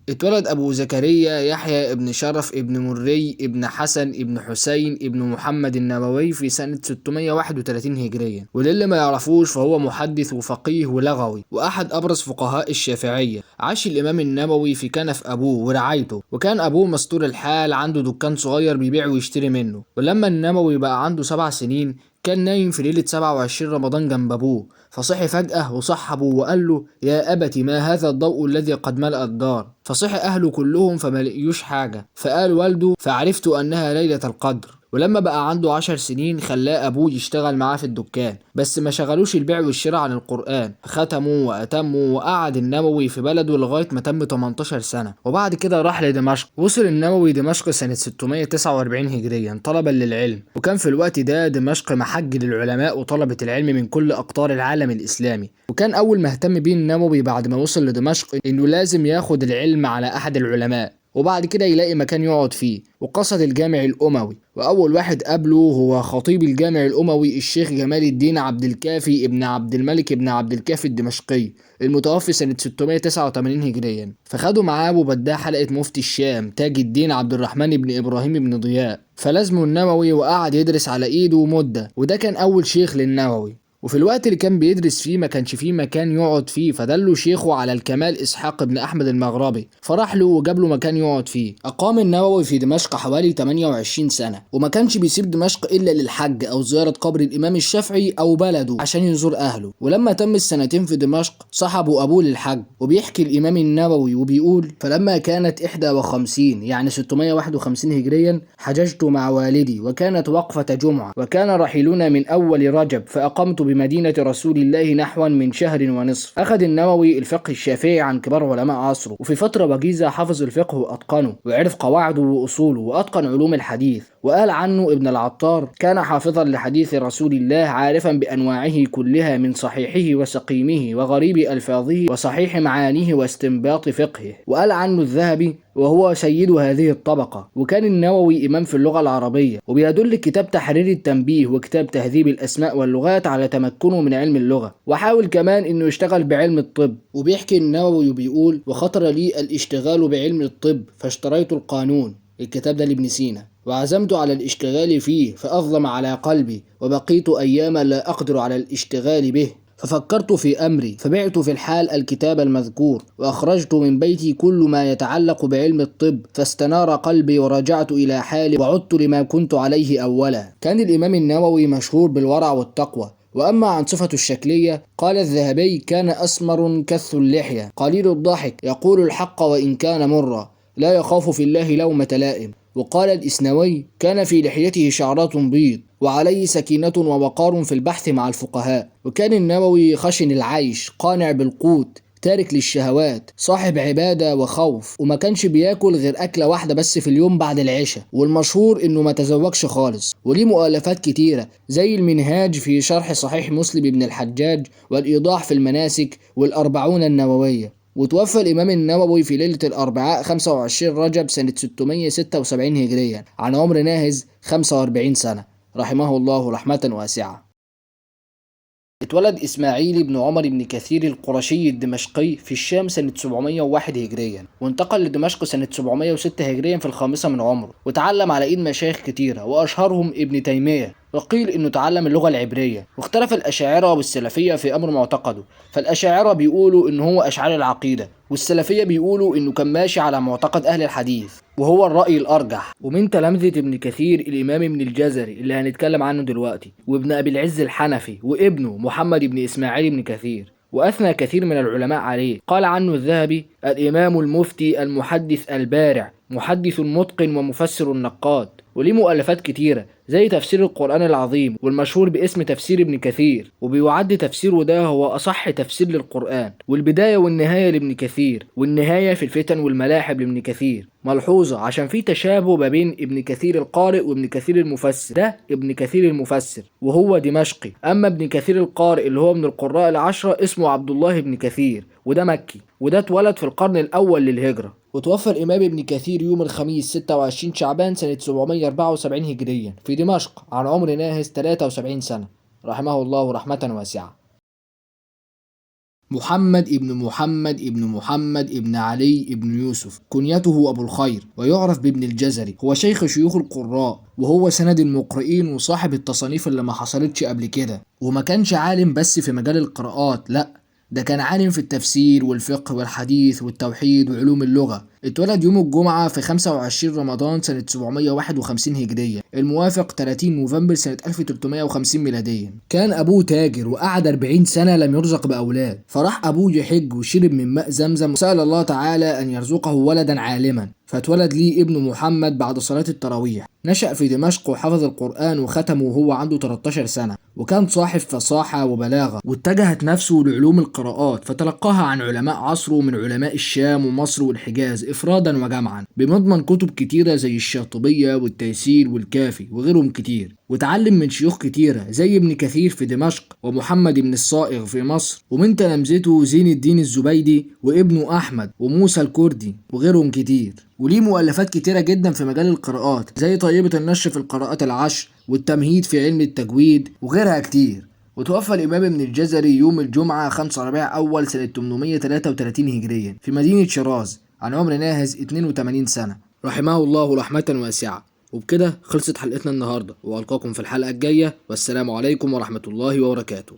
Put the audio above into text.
اتولد أبو زكريا يحيى ابن شرف ابن مري ابن حسن ابن حسين ابن محمد النبوي في سنة 631 هجريا. وللي ما يعرفوش فهو محدث وفقيه ولغوي وأحد أبرز فقهاء الشافعية. عاش الإمام النبوي في كنف أبوه ورعايته، وكان أبوه مستور الحال عنده دكان صغير بيبيع ويشتري منه. ولما النبوي بقى عنده 7 سنين كان نايم في ليلة 27 رمضان جنب أبوه، فصحي فجأة وصح أبوه وقال له: يا أبت ما هذا الضوء الذي قد ملأ الدار؟ فصحي أهله كلهم فما لقيوش حاجة، فقال والده: فعرفت أنها ليلة القدر. ولما بقى عنده 10 سنين خلاه أبوه يشتغل معاه في الدكان، بس ما شغلوش البيع والشراء عن القرآن، ختموا وأتموا. وقعد النووي في بلده لغاية ما تم 18 سنة، وبعد كده راح لدمشق. وصل النووي دمشق سنة 649 هجريا طلبا للعلم، وكان في الوقت ده دمشق محج للعلماء وطلبة العلم من كل أقطار العالم الإسلامي. وكان أول ما اهتم بيه النووي بعد ما وصل لدمشق إنه لازم ياخد العلم على أحد العلماء، وبعد كده يلاقي مكان يقعد فيه، وقصد الجامع الأموي. وأول واحد قابله هو خطيب الجامع الأموي الشيخ جمال الدين عبد الكافي ابن عبد الملك ابن عبد الكافي الدمشقي المتوفي سنة 689 هجريا. فخدوا معاه أبو بداع حلقة مفتي الشام تاج الدين عبد الرحمن بن إبراهيم بن ضياء، فلازمه النووي وقعد يدرس على إيده مدة، وده كان أول شيخ للنووي. وفي الوقت اللي كان بيدرس فيه ما كانش فيه مكان يقعد فيه، فدله شيخه على الكمال إسحاق بن أحمد المغربي، فراح له وجاب له مكان يقعد فيه. أقام النووي في دمشق حوالي 28 سنة، وما كانش بيسيب دمشق إلا للحج أو زيارة قبر الإمام الشافعي أو بلده عشان يزور أهله. ولما تم السنتين في دمشق صحبوا أبوه للحج. وبيحكي الإمام النووي وبيقول: فلما كانت 51 يعني 651 هجريا حججت مع والدي، وكانت وقفة جمعة، وكان رحيلنا من أول رجب، فأقمت بمدينة رسول الله نحوا من شهر ونصف. أخذ النووي الفقه الشافعي عن كبار علماء عصره، وفي فترة وجيزة حفظ الفقه وأتقنه وعرف قواعده وأصوله وأتقن علوم الحديث. وقال عنه ابن العطار: كان حافظا لحديث رسول الله عارفا بأنواعه كلها من صحيحه وسقيمه وغريب ألفاظه وصحيح معانيه واستنباط فقهه. وقال عنه الذهبي: وهو سيد هذه الطبقة. وكان النووي إمام في اللغة العربية، وبيدل كتاب تحرير التنبيه وكتاب تهذيب الأسماء واللغات على تمكنه من علم اللغة. وحاول كمان إنه يشتغل بعلم الطب. وبيحكي النووي وبيقول: وخطر لي الاشتغال بعلم الطب فاشتريت القانون، الكتاب ده لابن سينا، وعزمت على الاشتغال فيه فأظلم على قلبي، وبقيت أياما لا أقدر على الاشتغال به، ففكرت في أمري فبعت في الحال الكتاب المذكور، وأخرجت من بيتي كل ما يتعلق بعلم الطب، فاستنار قلبي ورجعت إلى حالي وعدت لما كنت عليه أولا. كان الإمام النووي مشهور بالورع والتقوى. وأما عن صفته الشكلية قال الذهبي: كان أسمر كث اللحية قليل الضحك يقول الحق وإن كان مرا لا يخاف في الله لومة لائم. وقال الإسنوي: كان في لحيته شعرات بيض وعليه سكينة ووقار في البحث مع الفقهاء. وكان النووي خشن العيش قانع بالقوت تارك للشهوات صاحب عبادة وخوف، وما كانش بياكل غير أكلة واحدة بس في اليوم بعد العشاء، والمشهور إنه ما تزوجش خالص. وليه مؤلفات كتيرة زي المنهاج في شرح صحيح مسلم بن الحجاج، والإيضاح في المناسك، والأربعون النووية. وتوفى الإمام النووي في ليلة الأربعاء 25 رجب سنة 676 هجريا عن عمر ناهز 45 سنة، رحمه الله رحمة واسعة. اتولد إسماعيل بن عمر بن كثير القرشي الدمشقي في الشام سنة 701 هجريا، وانتقل لدمشق سنة 706 هجريا في الخامسة من عمره، وتعلم على إيد مشايخ كتيرة وأشهرهم ابن تيمية. وقيل إنه تعلم اللغة العبرية. واختلف الأشاعرة والسلفية في أمر معتقده، فالأشاعرة بيقولوا إنه هو أشعري العقيدة، والسلفية بيقولوا إنه كان ماشي على معتقد أهل الحديث، وهو الرأي الأرجح. ومن تلامذة ابن كثير الإمام ابن الجزري اللي هنتكلم عنه دلوقتي، وابن أبي العز الحنفي، وابنه محمد بن إسماعيل بن كثير. وأثنى كثير من العلماء عليه. قال عنه الذهبي: الإمام المفتي المحدث البارع، محدث متقن ومفسر النقاد. وليه مؤلفات كتيرة زي تفسير القرآن العظيم والمشهور باسم تفسير ابن كثير، وبيعد تفسيره ده هو أصح تفسير للقرآن. والبداية والنهاية لابن كثير، والنهاية في الفتن والملاحب لابن كثير. ملحوظة عشان في تشابه ما بين ابن كثير القارئ وابن كثير المفسر. ده ابن كثير المفسر وهو دمشقي، أما ابن كثير القارئ اللي هو من القراء العشرة اسمه عبد الله بن كثير، وده مكي، وده اتولد في القرن الأول للهجرة. وتوفى الإمام ابن كثير يوم الخميس 26 شعبان سنة 774 هجريا في دمشق عن عمر ناهز 73 سنة، رحمه الله رحمة واسعة. محمد ابن محمد ابن محمد ابن علي ابن يوسف، كنيته أبو الخير، ويعرف بابن الجزري. هو شيخ شيوخ القراء، وهو سند المقرئين وصاحب التصانيف اللي ما حصلتش قبل كده. وما كانش عالم بس في مجال القراءات، لأ، ده كان عالم في التفسير والفقه والحديث والتوحيد وعلوم اللغة. اتولد يوم الجمعة في 25 رمضان سنة 751 هجرية، الموافق 30 نوفمبر سنة 1350 ميلاديا. كان أبوه تاجر، وقعد 40 سنة لم يرزق بأولاد، فراح أبوه يحج وشرب من ماء زمزم، وسأل الله تعالى أن يرزقه ولدا عالما، فاتولد ليه ابن محمد بعد صلاة التراويح. نشأ في دمشق وحفظ القرآن وختمه وهو عنده 13 سنة، وكان صاحب فصاحة وبلاغة، واتجهت نفسه لعلوم القراءات فتلقاها عن علماء عصره من علماء الشام ومصر والحجاز إفرادا وجمعا، بمضمن كتب كتيرة زي الشاطبية والتيسير والكافي وغيرهم كتير. وتعلم من شيوخ كتيرة زي ابن كثير في دمشق، ومحمد بن الصائغ في مصر، ومن تلامذته زين الدين الزبيدي وابنه أحمد وموسى الكردي وغيرهم كتير. وليه مؤلفات كتيرة جدا في مجال القراءات زي طيبة النشر في القراءات العشر، والتمهيد في علم التجويد وغيرها كتير. وتوفى الإمام ابن الجزري يوم الجمعة 5 ربيع أول سنة 833 هجريا في مدينة شيراز عن عمر ناهز 82 سنة، رحمه الله رحمة واسعة. وبكده خلصت حلقتنا النهاردة، وألقاكم في الحلقة الجاية، والسلام عليكم ورحمة الله وبركاته.